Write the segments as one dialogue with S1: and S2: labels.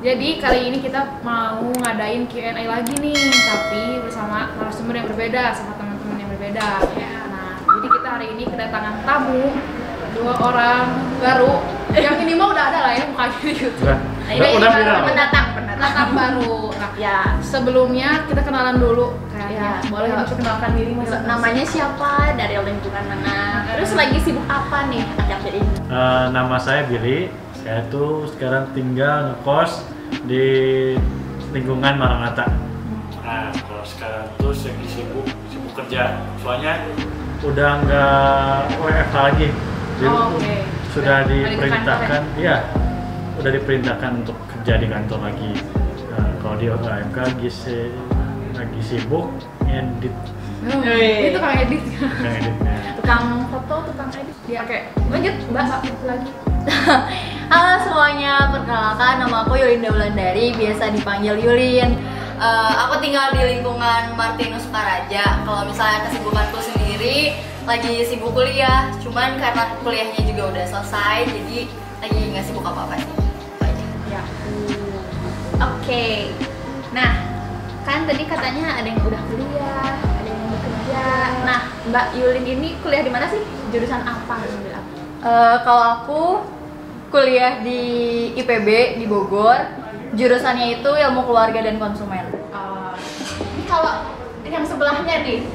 S1: Jadi kali ini kita mau ngadain Q&A lagi nih, tapi bersama narasumber yang berbeda, sama teman-teman yang berbeda. Nah, jadi kita hari ini kedatangan tamu, 2 orang baru. Yang ini mah udah ada lah ya mukanya di YouTube.
S2: Udah viral.
S1: Pendatang baru. Nah, ya sebelumnya kita kenalan dulu.
S3: Ya,
S1: boleh perkenalkan diri masing-masing.
S3: Namanya siapa, dari lingkungan mana, terus lagi sibuk apa nih akhir-akhir ini?
S2: Nama saya Billy. Saya tuh sekarang tinggal ngekos di lingkungan Maranatha. Nah, kalau sekarang tuh lagi sibuk kerja. Soalnya udah nggak WFH lagi. Jadi sudah diperintahkan, iya, udah diperintahkan untuk kerja di kantor lagi. Nah, kalau di OMK lagi sibuk edit.
S1: Itu tukang edit.
S2: Tukang editnya.
S3: Tukang foto, tukang edit.
S1: Ya, oke. Lanjut, Mbak lagi.
S3: Halo semuanya, perkenalkan nama aku Yulinda Wulandari, biasa dipanggil Yulin. Aku tinggal di lingkungan Martinus Sukaraja. Kalau misalnya kesibukanku sendiri, lagi sibuk kuliah. Cuman karena kuliahnya juga udah selesai, jadi lagi nggak sibuk apa-apa sih.
S1: Ya.
S4: Oke. Nah, kan tadi katanya ada yang udah kuliah, ada yang bekerja. Nah, Mbak Yulin ini kuliah di mana sih? Jurusan apa?
S3: Kalau aku kuliah di IPB di Bogor, jurusannya itu ilmu keluarga dan konsumen.
S4: Ini kalau yang sebelahnya nih,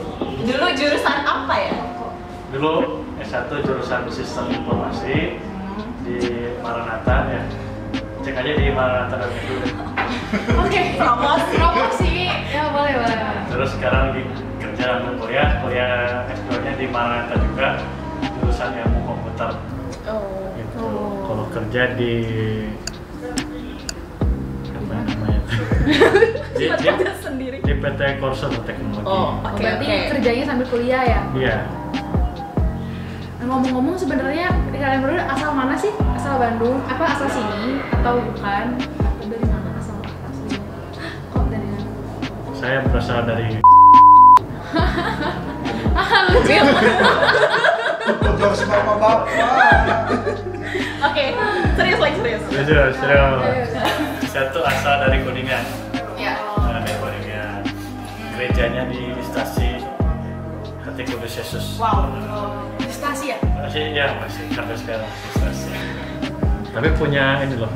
S4: dulu jurusan apa ya?
S2: Dulu S1 jurusan Sistem Informasi di Maranatha ya. Cek aja di Maranatha dulu.
S1: Oke, promosi. Ya, boleh.
S2: Terus sekarang lagi kerja ambil kuliah S2-nya di Maranatha juga, jurusan ilmu komputer. Gitu. Kalau kerja di apa namanya? di PT Corson Teknologi.
S1: Berarti kerjanya sambil kuliah ya?
S2: Iya.
S1: Nah, ngomong-ngomong sebenarnya kalian berdua asal mana sih? Asal Bandung? Apa asal sini atau bukan? Atau dari mana asal aslinya? Kok dari mana?
S2: Saya berasal dari
S1: Lucu.
S5: Jauh sama bapak.
S4: Oke, serius.
S2: Serius. Saya tuh asal dari Kuningan.
S3: Ya.
S2: Dari Kuningan. Gerejanya di stasi Hati Kudus Yesus.
S1: Wow. Di stasi ya?
S2: Masih sampai sekarang di stasi. Tapi punya ini loh.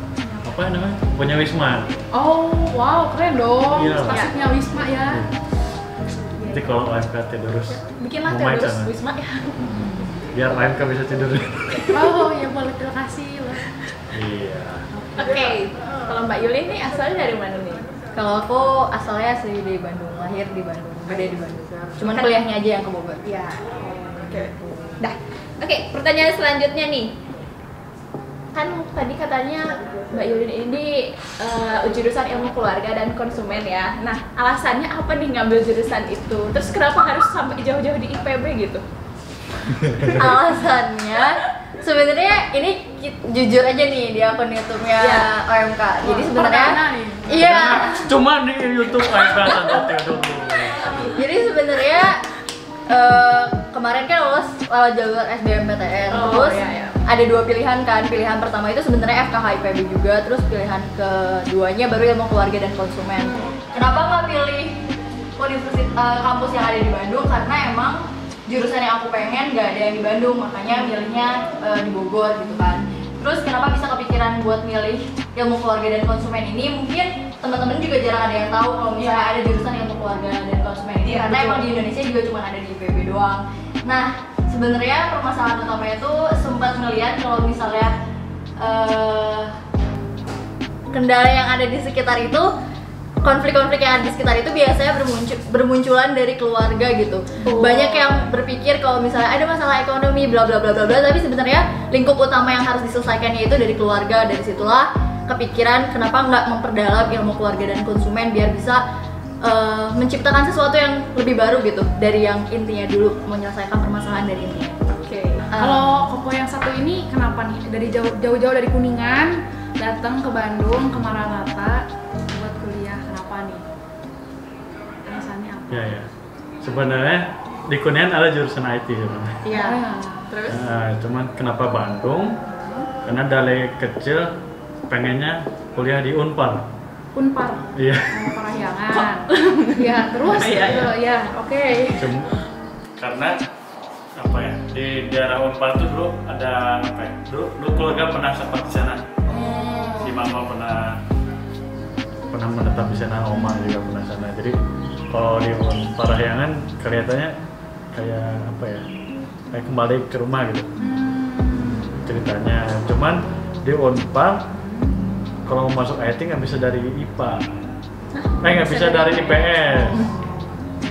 S2: Apa namanya? Punya Wisma.
S1: Oh, wow, keren dong.
S2: Iya.
S1: Stasiunnya Wisma ya.
S2: Nanti kalau AMK tidurus,
S4: Bikinlah
S2: mau main
S4: terus
S2: sana.
S4: Wisma ya.
S2: Biar AMK bisa tidur.
S1: Oh, ya boleh, terima kasih loh.
S2: Iya.
S4: Oke, kalau Mbak Yulin nih asalnya dari mana nih?
S3: Kalau aku asalnya asli dari Bandung, lahir di Bandung, gede di Bandung. Cuman kuliahnya aja yang ke Bogor.
S4: Ya. Dah. Oke, pertanyaan selanjutnya nih. Kan tadi katanya Mbak Yulin ini jurusan ilmu keluarga dan konsumen ya. Nah, alasannya apa nih ngambil jurusan itu? Terus kenapa harus sampai jauh-jauh di IPB gitu?
S3: Alasannya sebenarnya ini jujur aja nih di akun YouTube-nya OMK. Jadi sebenarnya iya.
S2: Cuma di YouTube AMK Santote dulu.
S3: Jadi sebenarnya kemarin kan lulus lewat jalur SBMPTN. Terus ada 2 pilihan kan. Pilihan pertama itu sebenarnya FKH IPB juga, terus pilihan keduanya baru ilmu keluarga dan konsumen. Kenapa nggak pilih kampus yang ada di Bandung? Karena emang jurusan yang aku pengen nggak ada yang di Bandung, makanya milihnya di Bogor gitu kan. Terus kenapa bisa kepikiran buat milih ilmu keluarga dan konsumen ini? Mungkin teman-teman juga jarang ada yang tahu kalau misalnya ada jurusan ilmu keluarga dan konsumen ini, karena emang di Indonesia juga cuma ada di IPB doang. Nah, sebenarnya permasalahan utamanya itu sempat melihat kalau misalnya kendala yang ada di sekitar itu, konflik-konflik yang ada di sekitar itu biasanya bermunculan dari keluarga gitu. Banyak yang berpikir kalau misalnya ada masalah ekonomi bla bla bla bla bla, tapi sebenarnya lingkup utama yang harus diselesaikannya itu dari keluarga. Dari situlah kepikiran kenapa nggak memperdalam ilmu keluarga dan konsumen biar bisa menciptakan sesuatu yang lebih baru gitu dari yang intinya dulu, menyelesaikan permasalahan dari intinya.
S1: Oke. Kalau Koko yang satu ini kenapa nih dari jauh-jauh dari Kuningan datang ke Bandung ke Maranatha buat kuliah, kenapa nih? Alasannya apa?
S2: Ya. Sebenarnya di Kuningan ada jurusan IT sebenarnya.
S4: Iya. Terus?
S2: Cuman kenapa Bandung? Karena dari kecil pengennya kuliah di Unpar.
S1: Unpar.
S2: Iya.
S1: Parahyangan. Ya, terus ya, oke.
S2: Karena apa ya, di daerah Unpar tuh dulu ada apa ya, dulu keluarga pernah sempat di sana. Si mama pernah menetap di sana, oma juga pernah sana. Jadi kalau di Parahyangan kelihatannya kayak apa ya, kayak kembali ke rumah gitu ceritanya. Cuman di Unpar kalau mau masuk IT nggak bisa dari IPA, nggak bisa dari IPS,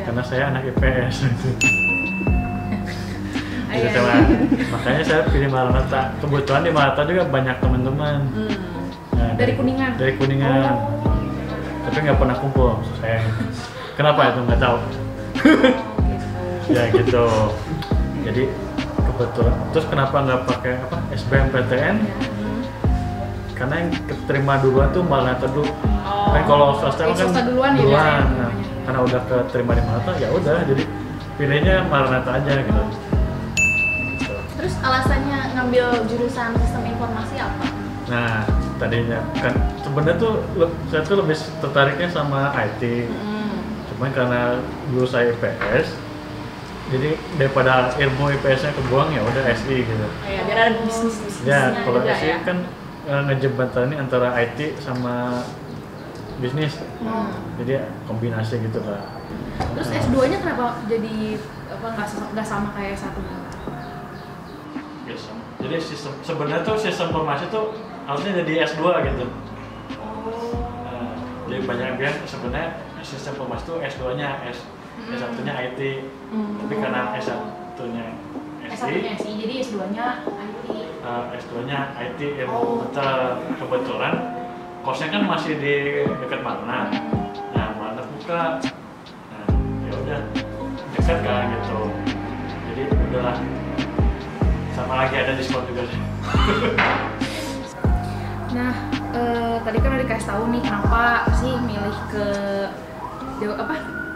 S2: karena saya anak IPS. Gitu, makanya saya pilih Maranatha. Kebetulan di Maranatha juga banyak teman-teman. Nah,
S1: Dari Kuningan.
S2: Dari Kuningan. Tapi nggak pernah kumpul, saya. Kenapa itu nggak tahu. Ya gitu. Jadi kebetulan. Terus kenapa nggak pakai apa SBMPTN? Karena yang keterima duluan tuh Maranatha dulu. Kan kalau swasta kan
S1: duluan ya.
S2: Nah, karena udah keterima di Maranatha, ya udah. Jadi pilihnya Maranatha aja gitu.
S4: Terus alasannya ngambil jurusan sistem informasi apa?
S2: Nah, tadinya kan sebenarnya tuh saya tuh lebih tertariknya sama IT. Cuman karena dulu saya IPS, jadi daripada ilmu IPS-nya kebuang ya udah SI gitu.
S4: Ya, biar ada bisnis-bisnisnya.
S2: Ya, kalau
S4: juga
S2: SI kan ngejembatani antara IT sama bisnis. Jadi kombinasi gitu lah.
S1: Terus S2-nya kenapa jadi apa nggak sama kayak S1?
S2: Yes. Jadi sebenarnya tuh sistem informasi tuh harusnya jadi S2 gitu. Jadi banyak yang bilang sebenarnya sistem informasi tuh S2-nya S1-nya IT. Tapi karena S1-nya SI,
S1: jadi S2-nya IT.
S2: S2-nya IT ilmu komputer. Kebetulan kosnya kan masih di dekat mana. Nah, mana buka. Nah, ya udah dekat kan gitu. Jadi udahlah. Sama lagi ada diskon juga sih.
S1: Nah, tadi kan udah dikasih tahu nih kenapa sih milih ke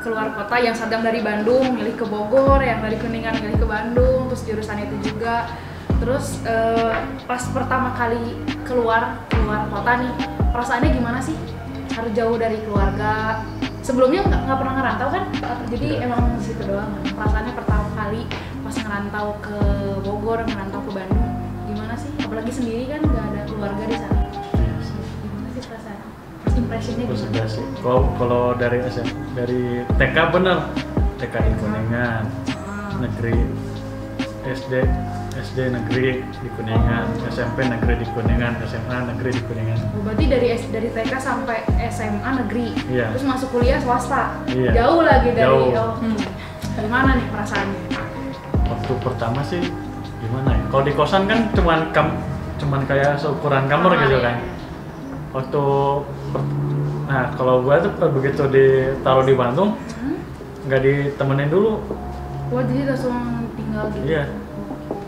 S1: keluar kota, yang sedang dari Bandung milih ke Bogor, yang dari Kuningan milih ke Bandung, terus jurusan itu juga. Terus pas pertama kali keluar kota nih, perasaannya gimana sih? Harus jauh dari keluarga. Sebelumnya nggak pernah ngerantau kan? Jadi emang di situ doang. Perasaannya pertama kali pas ngerantau ke Bogor, ngerantau ke Bandung, gimana sih? Apalagi sendiri kan nggak ada keluarga di sana. Gimana sih perasaan? First impressionnya gimana?
S2: Kalau dari TK bener, TK di Kuningan, negeri, SD negeri di Kuningan, SMP negeri di Kuningan, SMA negeri di Kuningan.
S1: Berarti dari TK sampai SMA negeri,
S2: Iya.
S1: Terus masuk kuliah swasta,
S2: Iya.
S1: Jauh lagi dari.
S2: Jauh.
S1: Gimana nih perasaannya?
S2: Waktu pertama sih gimana ya? Kalau di kosan kan cuman kayak seukuran kamar gitu kan. Waktu nah kalau gua tuh begitu ditaruh di Bandung, nggak ditemenin dulu.
S1: Wah, jadi langsung tinggal gitu.
S2: Iya.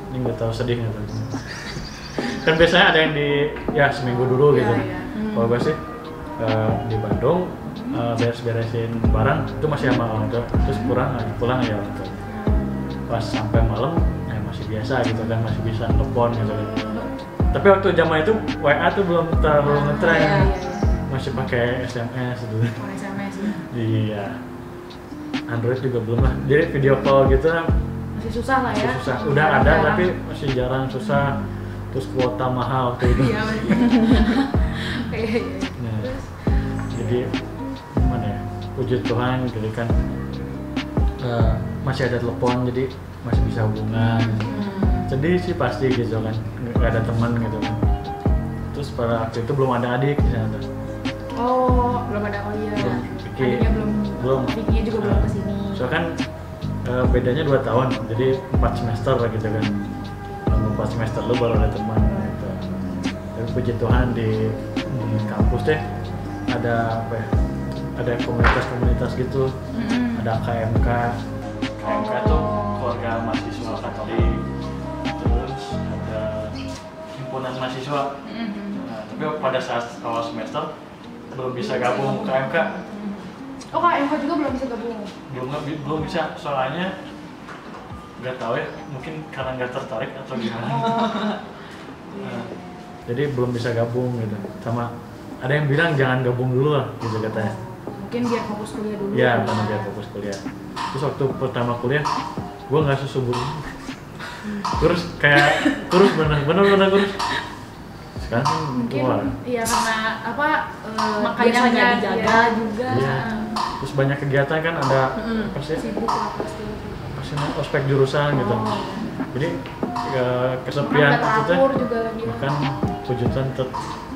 S2: Ini nggak tahu sedih nggak tahu. Kan biasanya ada yang seminggu dulu gitu.
S1: Iya.
S2: Kalau gua sih di Bandung beres-beresin barang itu masih sama orang tua, terus pulang ya orang tua. Pas sampai malam ya masih biasa gitu kan, masih bisa telepon gitu kan. Tapi waktu zaman itu WA tuh belum terlalu ngetren.
S1: Iya.
S2: Masih pakai SMS dulu.
S1: SMS ya.
S2: Iya. Android juga belum lah. Jadi video call gitu
S1: Masih susah lah ya.
S2: susah. Udah ada tapi masih jarang, susah. Terus kuota mahal waktu itu.
S1: Iya. Iya.
S2: Nah, jadi gimana ya? Puji Tuhan gitu kan. Masih ada telepon, jadi masih bisa hubungan. Sedih sih pasti gitu kan, nggak ada teman gitu kan. Terus pada waktu itu belum ada adik di sana.
S1: Oh, belum ada. Oh iya. Adiknya belum. Adiknya juga belum kesini.
S2: Soalnya kan bedanya 2 tahun, jadi 4 semester lah gitu kan. Nunggu 4 semester lu baru ada teman gitu. Tapi puji Tuhan di kampus deh ada apa ya? Ada komunitas-komunitas gitu. Ada KMK. KMK tuh keluarga mahasiswa Katolik. Terus ada himpunan mahasiswa. Nah, tapi pada saat awal semester belum bisa gabung KMK.
S1: Oh, KMK juga belum bisa gabung.
S2: Belum bisa, soalnya nggak tahu ya, mungkin karena nggak tertarik atau gimana. Nah, jadi belum bisa gabung gitu. Sama ada yang bilang jangan gabung dulu lah gitu katanya.
S1: Mungkin biar fokus kuliah dulu.
S2: Ya, karena biar fokus kuliah. Terus waktu pertama kuliah, gue nggak subur. Kurus kayak kurus bener kurus. Sekarang
S1: Mungkin
S2: keluar.
S1: iya karena apa
S3: Makanya nggak
S1: biasanya
S3: dijaga
S1: dia
S3: juga.
S2: Iya. Terus banyak kegiatan kan ada apa sih?
S1: sibuk lah pasti.
S2: Pasti ospek jurusan gitu.
S1: Oh.
S2: Jadi kesepian
S1: Orang nggak
S2: maksudnya
S1: teratur juga lagi.
S2: bukan pujutan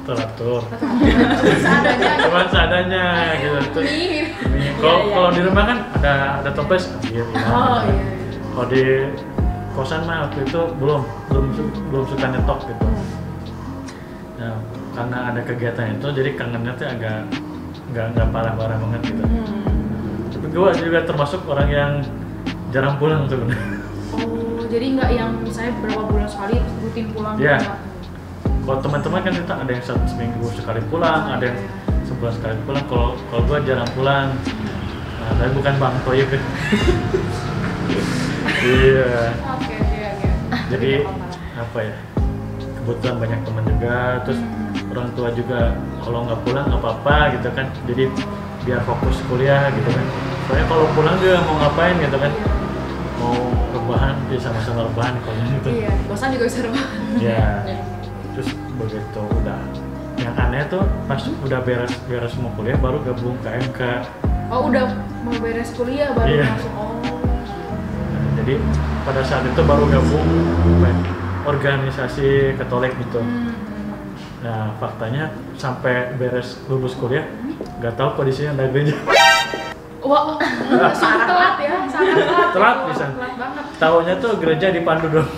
S2: teratur.
S1: Seadanya.
S2: Cuman seadanya gitu. Terus, kalau di rumah kan ada toples ambil.
S1: Oh iya.
S2: Kalau di kosan mah waktu itu belum suka nyetok gitu. Nah, karena ada kegiatan itu jadi kangennya tuh agak nggak parah-parah banget gitu. Tapi gue juga termasuk orang yang jarang pulang sebenarnya.
S1: Oh, jadi nggak yang misalnya berapa bulan sekali rutin pulang?
S2: Iya.
S1: Enggak?
S2: Kalau teman-teman kan kita ada yang seminggu sekali pulang, ada yang sebulan sekali pulang. Kalau gue jarang pulang. Nah, tapi bukan Bang Toyib ya. Iya.
S1: Oke.
S2: Jadi apa ya? Kebetulan banyak teman juga, terus orang tua juga kalau nggak pulang nggak apa-apa gitu kan. Jadi biar fokus kuliah gitu kan. Soalnya kalau pulang juga mau ngapain gitu kan? Mau rebahan, bisa sama-sama rebahan kalau gitu.
S1: Iya, bosan juga bisa rebahan.
S2: Ya. Terus begitu udah yang aneh tuh pas udah beres mau kuliah baru gabung ke MK.
S1: Oh, udah mau beres kuliah baru
S2: Iya.
S1: masuk. Oh.
S2: Nah, jadi pada saat itu baru gabung apa ya, organisasi Katolik gitu. Nah faktanya sampai beres lulus kuliah nggak tahu kondisinya ada gereja.
S1: Wah, sangat telat ya, sangat telat.
S2: Telat
S1: Wah,
S2: bisa.
S1: Telat banget.
S2: Tahunya tuh gereja di Pandu dong.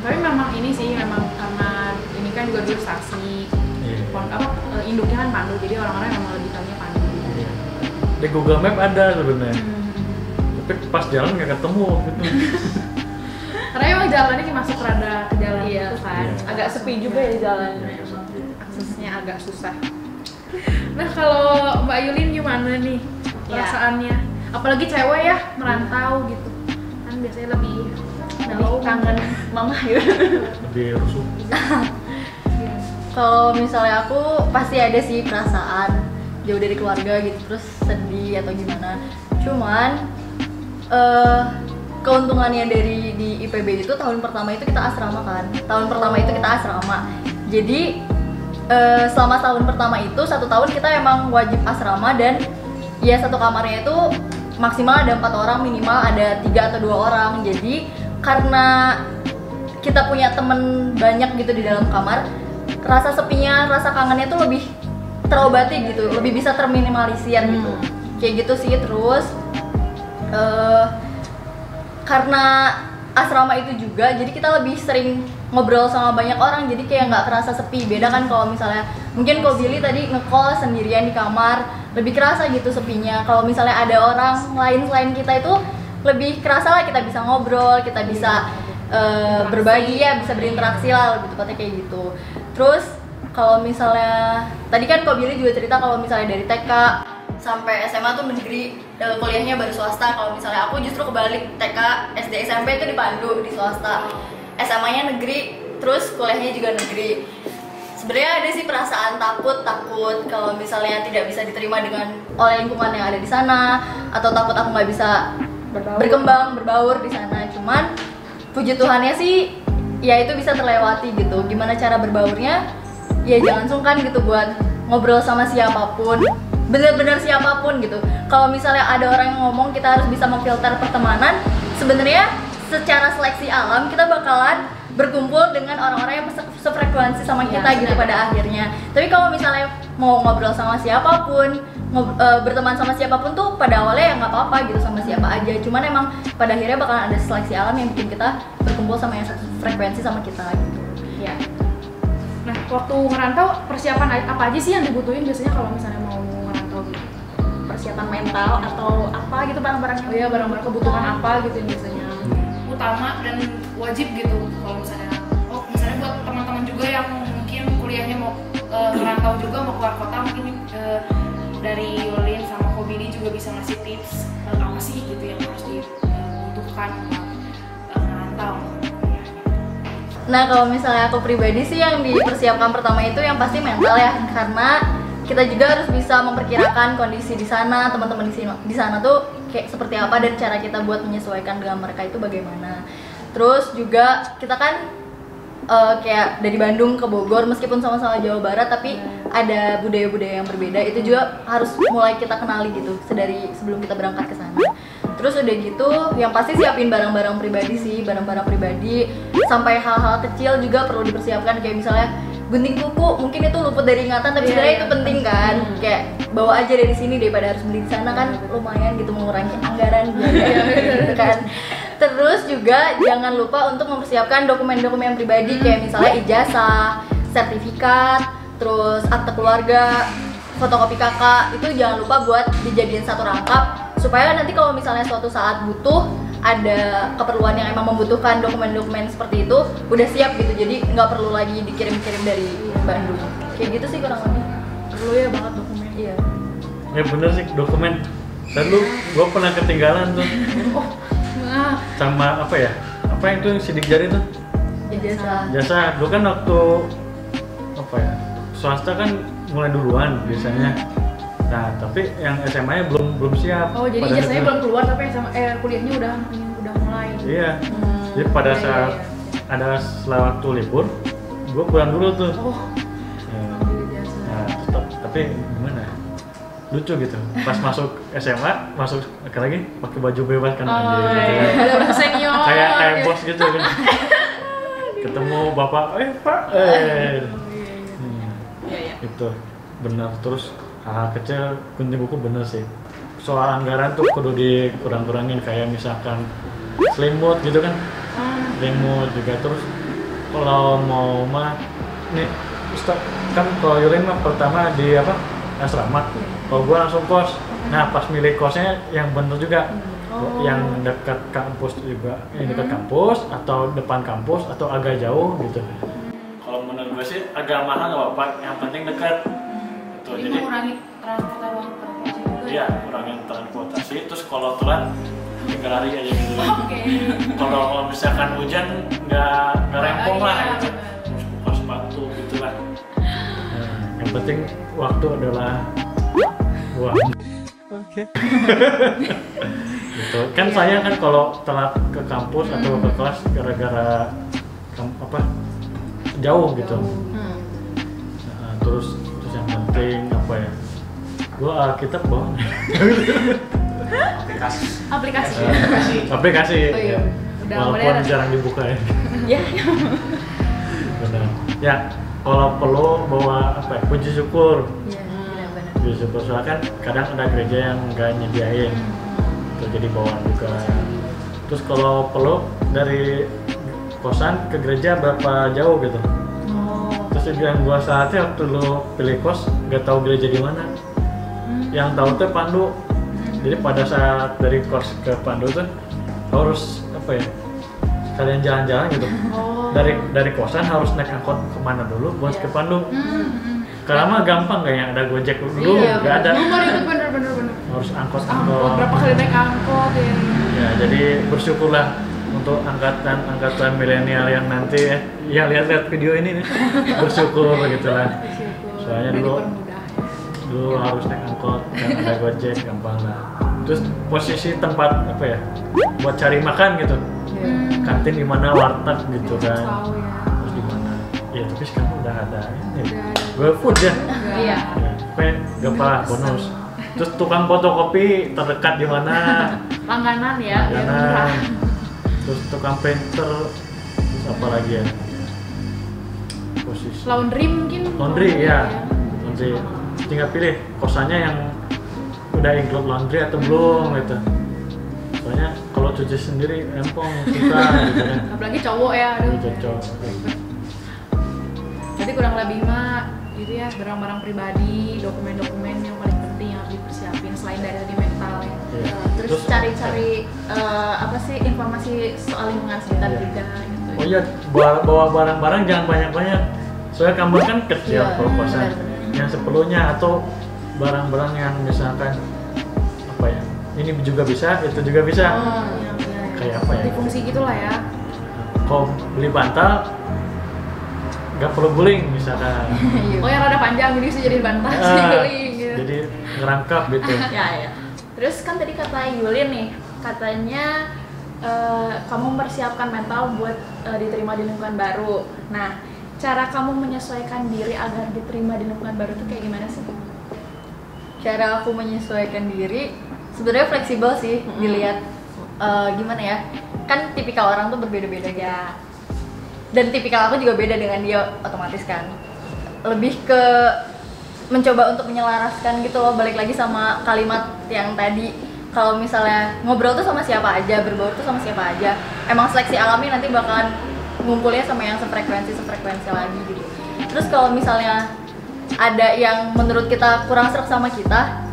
S1: Tapi memang ini sih memang karena ini kan juga dulu saksi. Induknya kan Pandu, jadi orang-orang memang lebih tahunya Pandu.
S2: Iya. Di Google Map ada sebenarnya. Tapi pas jalan nggak ketemu gitu.
S1: Karena emang jalannya masuk rada ke jalan
S3: Iya.
S1: itu kan.
S2: Iya.
S3: Agak sepi juga ya jalan.
S1: Aksesnya agak susah. Nah kalau Mbak Yulin gimana nih perasaannya? Apalagi cewek ya merantau gitu, kan biasanya lebih
S3: Kangen mama ya.
S2: Lebih rusuh.
S3: Kalau misalnya aku pasti ada sih perasaan jauh dari keluarga gitu, terus sedih atau gimana. Cuman keuntungannya dari di IPB itu tahun pertama itu kita asrama kan. Tahun pertama itu kita asrama. Jadi selama tahun pertama itu 1 tahun kita emang wajib asrama dan ya satu kamarnya itu maksimal ada 4 orang, minimal ada 3 atau 2 orang. Jadi karena kita punya temen banyak gitu di dalam kamar, rasa sepinya, rasa kangennya tuh lebih terobati gitu, lebih bisa terminimalisir gitu. Kayak gitu sih. Terus karena asrama itu juga, jadi kita lebih sering ngobrol sama banyak orang, jadi kayak nggak kerasa sepi. Beda kan kalau misalnya mungkin kalau Billy tadi ngekos sendirian di kamar, lebih kerasa gitu sepinya. Kalau misalnya ada orang lain selain kita itu lebih kerasa lah, kita bisa ngobrol, kita bisa berbagi ya, bisa berinteraksi lah, lebih tepatnya kayak gitu. Terus kalau misalnya tadi kan Kak Billy juga cerita kalau misalnya dari TK sampai SMA tuh negeri, kuliahnya baru swasta. Kalau misalnya aku justru kebalik, TK, SD, SMP itu di Pandu, di swasta. SMA-nya negeri, terus kuliahnya juga negeri. Sebenarnya ada sih perasaan takut kalau misalnya tidak bisa diterima dengan oleh lingkungan yang ada di sana, atau takut aku nggak bisa berkembang, berbaur di sana. Cuman puji Tuhannya sih ya itu bisa terlewati gitu. Gimana cara berbaurnya? Ya jangan sungkan gitu buat ngobrol sama siapapun, bener-bener siapapun gitu. Kalau misalnya ada orang yang ngomong kita harus bisa memfilter pertemanan, sebenarnya secara seleksi alam kita bakalan berkumpul dengan orang-orang yang sefrekuensi sama kita gitu pada akhirnya. Tapi kalau misalnya mau ngobrol sama siapapun, berteman sama siapapun tuh pada awalnya ya nggak apa-apa gitu, sama siapa aja. Cuman emang pada akhirnya bakalan ada seleksi alam yang bikin kita berkumpul sama yang satu frekuensi sama kita gitu.
S1: Ya. Nah, waktu ngerantau persiapan apa aja sih yang dibutuhin biasanya kalau misalnya mau ngerantau gitu?
S3: Persiapan mental atau apa gitu, barang-barangnya?
S1: Oh iya, barang-barang kebutuhan apa gitu yang biasanya utama dan wajib gitu. Kalau misalnya buat teman-teman juga yang mungkin kuliahnya mau ngerantau juga, mau keluar kota, mungkin dari Yulin sama Kobili juga bisa ngasih tips apa sih gitu yang harus dibutuhkan buat ngerantau.
S3: Nah kalau misalnya aku pribadi sih yang dipersiapkan pertama itu yang pasti mental ya, karena kita juga harus bisa memperkirakan kondisi di sana, teman-teman di sana tuh kayak seperti apa dan cara kita buat menyesuaikan dengan mereka itu bagaimana. Terus juga kita kan kayak dari Bandung ke Bogor meskipun sama-sama Jawa Barat tapi ada budaya-budaya yang berbeda, itu juga harus mulai kita kenali gitu sedari sebelum kita berangkat ke sana. Terus udah gitu yang pasti siapin barang-barang pribadi sih, barang-barang pribadi sampai hal-hal kecil juga perlu dipersiapkan, kayak misalnya gunting kuku mungkin itu luput dari ingatan tapi sebenarnya itu penting kan, kayak bawa aja dari sini daripada harus beli di sana kan, lumayan gitu mengurangi anggaran gitu kan. Terus juga jangan lupa untuk mempersiapkan dokumen-dokumen pribadi kayak misalnya ijazah, sertifikat, terus akte keluarga, fotokopi kakak, itu jangan lupa buat dijadiin satu rangkap supaya nanti kalau misalnya suatu saat butuh ada keperluan yang emang membutuhkan dokumen-dokumen seperti itu udah siap gitu, jadi nggak perlu lagi dikirim-kirim dari Bandung kayak gitu sih kurang lebih.
S1: Perlu ya banget dokumen.
S3: Iya.
S2: Ya bener sih dokumen. Lalu gue pernah ketinggalan tuh sama apa ya? Apa yang tuh yang sidik jari tuh?
S3: Ijazah.
S2: Jasa. Gue kan waktu apa ya? Swasta kan mulai duluan biasanya. Nah, tapi yang SMA-nya belum siap.
S1: Oh, jadi
S2: pada
S1: ijazahnya
S2: itu.
S1: belum keluar tapi sama kuliahnya udah mulai.
S2: Iya. Jadi pada
S1: Iya,
S2: saat
S1: iya.
S2: ada setelah waktu libur, gue pulang dulu tuh.
S1: Oh,
S2: Ya.
S1: ambil ijazah.
S2: Nah, tapi gimana? Lucu gitu. Pas masuk SMA, masuk lagi pakai baju bebas kan.
S1: Oh,
S2: gitu
S1: iya.
S2: kan.
S1: Ada orang senior.
S2: Kayak
S1: gitu.
S2: bos gitu kan. Ketemu bapak, Pak,
S1: Iya, iya.
S2: itu benar. Terus hal kecil gunting kuku bener sih. Soal anggaran tuh kudu dikurang-kurangin, kayak misalkan selimut gitu kan, selimut juga. Terus kalau mau mah nih Ustaz, kan kalau Yulin mah pertama di apa asrama, kalau gua langsung kos. Nah pas milih kosnya yang bener juga, yang dekat kampus juga, yang dekat kampus atau depan kampus atau agak jauh gitu. Kalau menurut gua sih agak mahal nggak apa-apa, yang penting dekat. Tuh,
S1: Jadi mengurangi transportasi juga.
S2: Iya, kurangin transportasi. Terus kalau telat 3 hari aja gitu.
S1: Oke.
S2: Kalau misalkan hujan nggak rempong lah
S1: Iya,
S2: gitu.
S1: benar.
S2: Terus buka sepatu gitu lah. Nah, yang penting waktu adalah uang. Oke. Gitu. Kan saya kan kalau telat ke kampus atau ke kelas gara-gara apa jauh gitu. Nah, terus yang penting apa ya? Gua Alkitab bawa.
S1: Aplikasi.
S2: Aplikasi.
S1: Oh iya.
S2: Ya.
S1: Udah
S2: Walaupun
S1: modern.
S2: jarang dibuka ya.
S3: Ya.
S2: Benar. Ya, kalau perlu bawa apa ya? Puji syukur.
S3: Iya, benar-benar.
S2: Puji syukur soalnya kan kadang ada gereja yang nggak nyediain. Itu jadi bawaan juga. Terus kalau perlu dari kosan ke gereja berapa jauh gitu. Terus yang gua saatnya waktu lu pilih kos nggak tahu gereja di mana. Yang tahu tuh Pandu. Jadi pada saat dari kos ke Pandu tuh harus apa ya? Kalian jalan-jalan gitu. Dari kosan harus naik angkot kemana dulu buat ke Pandu. Karena mah gampang kayaknya, ada Gojek dulu
S3: Iya,
S2: nggak ada.
S1: Bener.
S2: Harus angkot.
S1: Berapa kali naik angkot ya?
S2: Ya, jadi bersyukurlah untuk angkatan milenial yang nanti ya lihat-lihat video ini nih, bersyukur gitu lah. Soalnya dulu harus naik angkot, kan ada Gojek gampang lah. Terus posisi tempat apa ya buat cari makan gitu, kantin di mana, warteg gitu kan,
S1: Tahu ya.
S2: terus di mana. Ya tapi sekarang udah ada ini, GoFood ya.
S4: Iya.
S2: Kayak gampang bonus. Terus tukang fotokopi terdekat di mana?
S1: Langganan ya. biar
S2: Langganan.
S1: murah.
S2: Terus tukang printer, terus apa lagi ya? Posisi
S1: Laundry mungkin.
S2: laundry ya, laundry. Tinggal pilih kosannya yang udah include laundry atau belum gitu. Soalnya kalau cuci sendiri rempong susah gitu kan.
S1: Apalagi cowok ya. Aduh.
S2: Cocok.
S1: Jadi kurang lebih mah itu ya barang-barang pribadi, dokumen-dokumen yang paling penting yang harus dipersiapin selain dari tadi mental ya.
S2: Iya.
S4: Terus cari-cari apa sih informasi soal lingkungan sekitar
S2: Iya.
S4: juga gitu.
S2: Oh iya, bawa barang-barang jangan banyak-banyak. Soalnya kamar kan kecil
S3: Iya,
S2: kalau kosan.
S3: benar-benar.
S2: Yang seperlunya atau barang-barang yang misalkan apa ya? Ini juga bisa, itu juga bisa.
S1: Iya.
S2: Kayak apa ya?
S1: Fungsi gitulah ya.
S2: Kalau beli bantal nggak perlu guling misalkan.
S1: Oh yang rada panjang jadi bisa jadi bantal
S2: Ah,
S1: sih guling gitu.
S2: jadi ngerangkap gitu.
S4: Ya. Terus kan tadi kata Yulin nih, katanya kamu mempersiapkan mental buat diterima di lingkungan baru. Nah, cara kamu menyesuaikan diri agar diterima di lingkungan baru itu kayak gimana sih?
S3: Cara aku menyesuaikan diri sebenarnya fleksibel sih, dilihat gimana ya, kan tipikal orang tuh berbeda-beda ya, dan tipikal aku juga beda dengan dia, otomatis kan lebih ke mencoba untuk menyelaraskan gitu loh. Balik lagi sama kalimat yang tadi, kalau misalnya ngobrol tuh sama siapa aja, berbaur tuh sama siapa aja, emang seleksi alami nanti bakalan ngumpulnya sama yang sefrekuensi lagi gitu. Terus kalau misalnya ada yang menurut kita kurang serak sama kita,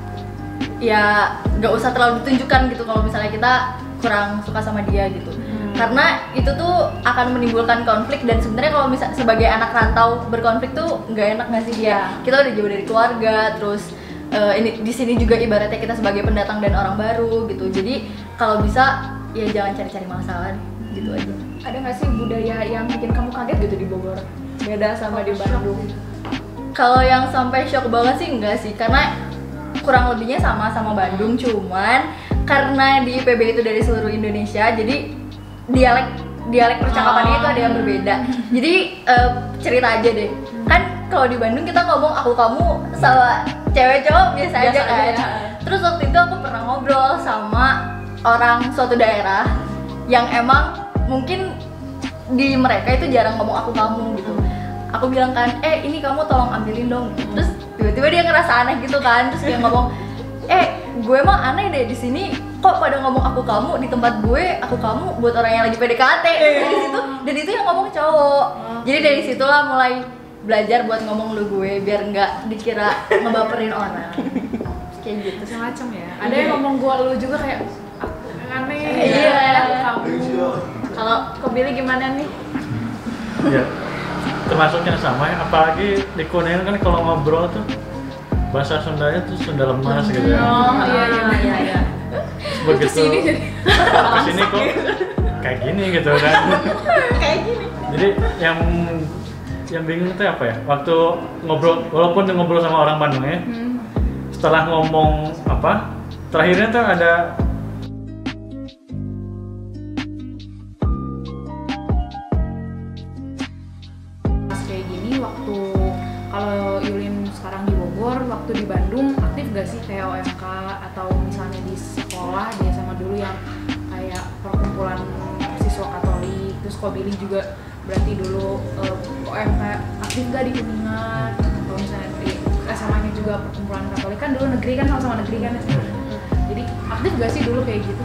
S3: ya nggak usah terlalu ditunjukkan gitu kalau misalnya kita kurang suka sama dia gitu. Karena itu tuh akan menimbulkan konflik, dan sebenarnya kalau misalnya sebagai anak rantau berkonflik tuh nggak enak nggak sih dia. Kita udah jauh dari keluarga, terus ini di sini juga ibaratnya kita sebagai pendatang dan orang baru gitu. Jadi kalau bisa ya jangan cari-cari masalah deh, gitu aja.
S4: Ada nggak sih budaya yang bikin kamu kaget gitu di Bogor? Beda sama di Bandung?
S3: Kalau yang sampai shock banget sih enggak sih, karena kurang lebihnya sama Bandung, cuman karena di IPB itu dari seluruh Indonesia, jadi dialek percakapannya itu ada yang berbeda. Jadi cerita aja deh, kan kalau di Bandung kita ngomong aku kamu sama cewek cowok biasa aja kan. Terus waktu itu aku pernah ngobrol sama orang suatu daerah yang emang mungkin di mereka itu jarang ngomong aku kamu gitu. Aku bilang kan, ini kamu tolong ambilin dong. Terus tiba-tiba dia ngerasa aneh gitu kan, terus dia ngomong, gue emang aneh deh di sini kok pada ngomong aku kamu, di tempat gue aku kamu buat orang yang lagi PDKT. Dari situ, dan itu yang ngomong cowok. Jadi dari situlah mulai belajar buat ngomong lu gue biar nggak dikira ngebaperin orang. Kayak gitu.
S1: Macam-macam ya. Ada yang ngomong gua lu juga kayak aneh.
S3: Iya.
S1: Kamu. Kalau ke Billy gimana nih?
S2: Ya, termasuk yang sama ya, apalagi di Kuningan kan kalau ngobrol tuh bahasa Sundanya tuh Sunda lemas gitu ya.
S1: Oh iya.
S2: Begitu
S1: Kesini jadi
S2: kesini kok kayak gini gitu kan.
S4: Kayak gini.
S2: Jadi yang bingung itu apa ya, waktu ngobrol, walaupun ngobrol sama orang Bandung ya, setelah ngomong apa, terakhirnya tuh ada
S1: kayak gini. Waktu kalau Yulin sekarang di Bogor, waktu di Bandung aktif gak sih kayak OMK atau misalnya di sekolah di SMA dulu yang kayak perkumpulan siswa Katolik, terus kok Billy juga berarti dulu OMK aktif gak di Kuningan, atau misalnya di SMA-nya juga perkumpulan Katolik, kan dulu negeri kan sama-sama negeri kan, jadi aktif gak sih dulu kayak gitu?